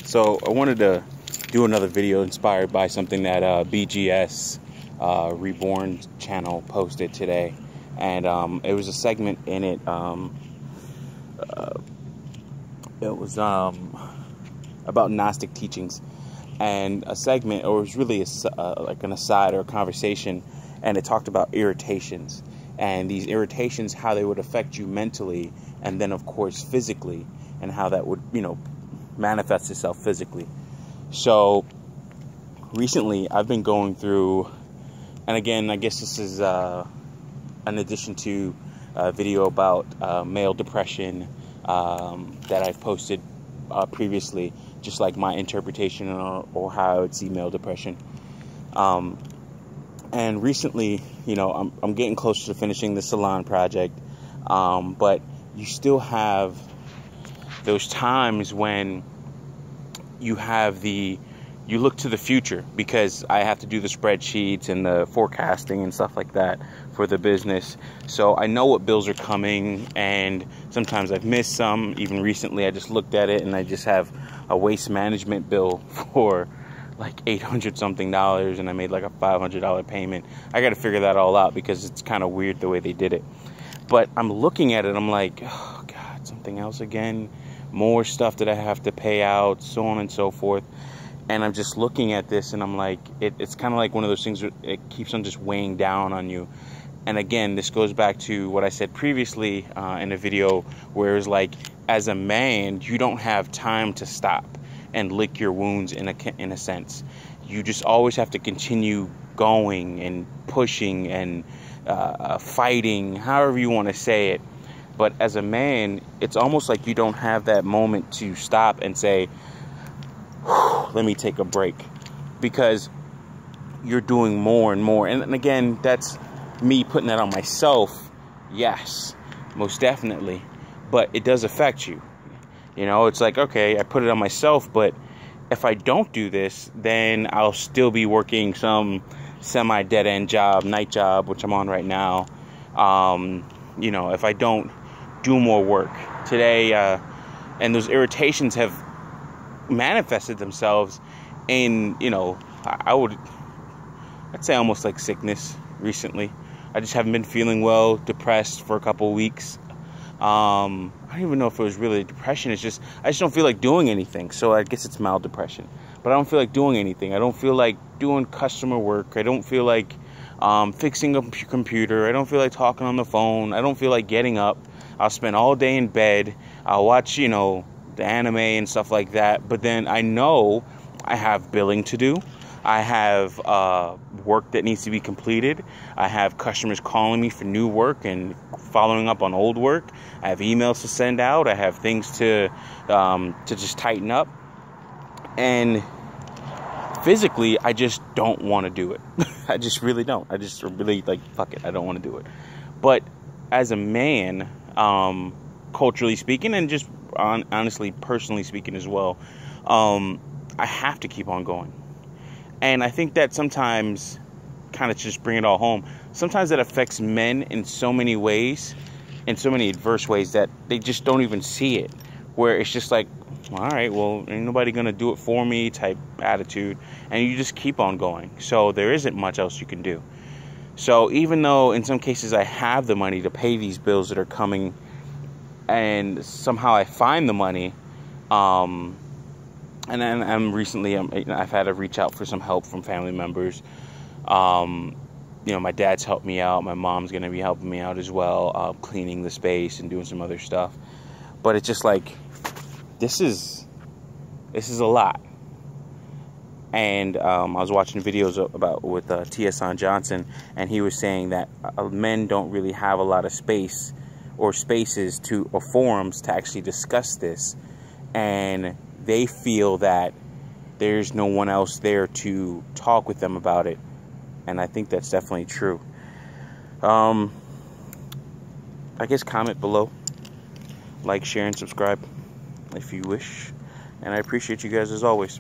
So I wanted to do another video inspired by something that BGS REBORN channel posted today, and it was a segment in it. It was about Gnostic teachings, and a segment, or it was really like an aside or a conversation, and it talked about irritations, and these irritations, how they would affect you mentally, and then of course physically, and how that would, manifest itself physically. So recently I've been going through, and again, I guess this is an addition to a video about male depression that I've posted previously, just like my interpretation or how I would see male depression. And recently, I'm getting closer to finishing the salon project, but you still have those times when you look to the future, because I have to do the spreadsheets and the forecasting and stuff like that for the business. So I know what bills are coming, and sometimes I've missed some. Even recently, I just looked at it and I just have a waste management bill for like $800 something, and I made like a $500 payment. I got to figure that all out because it's kind of weird the way they did it. But I'm looking at it, I'm like, oh God, something else again, more stuff that I have to pay out, so on and so forth. And I'm just looking at this, and I'm like, it's kind of like one of those things where it keeps on just weighing down on you. And again, this goes back to what I said previously in a video, where it's like, as a man, you don't have time to stop and lick your wounds in a sense. You just always have to continue going and pushing and fighting, however you want to say it. But as a man, it's almost like you don't have that moment to stop and say, let me take a break, because you're doing more and more. And again, that's me putting that on myself. Yes, most definitely. But it does affect you. It's like, okay, I put it on myself, but if I don't do this, then I'll still be working some semi-dead-end job, night job, which I'm on right now. If I don't do more work today, and those irritations have manifested themselves in, I'd say almost like sickness recently. I just haven't been feeling well, depressed for a couple of weeks. I don't even know if it was really depression. I just don't feel like doing anything. So I guess it's mild depression. But I don't feel like doing anything. I don't feel like doing customer work. I don't feel like fixing a computer. I don't feel like talking on the phone. I don't feel like getting up. I'll spend all day in bed. I'll watch, the anime and stuff like that. But then I know I have billing to do. I have work that needs to be completed. I have customers calling me for new work and following up on old work. I have emails to send out. I have things to just tighten up. And physically, I just don't want to do it. I just really don't. I just really fuck it. I don't want to do it. But as a man, culturally speaking, and just honestly, personally speaking as well, I have to keep on going. And I think that sometimes, kind of just bring it all home, sometimes that affects men in so many ways, in so many adverse ways, that they just don't even see it. Where it's just like, all right, well, ain't nobody going to do it for me type attitude. And you just keep on going. So there isn't much else you can do. So even though in some cases I have the money to pay these bills that are coming, and somehow I find the money, and then I've had to reach out for some help from family members. My dad's helped me out. My mom's going to be helping me out as well, cleaning the space and doing some other stuff. But it's just like, this is a lot. And I was watching videos with T.S. Johnson, and he was saying that men don't really have a lot of space or spaces or forums to actually discuss this, and they feel that there's no one else there to talk with them about it. And I think that's definitely true. I guess comment below, like, share, and subscribe if you wish. And I appreciate you guys as always.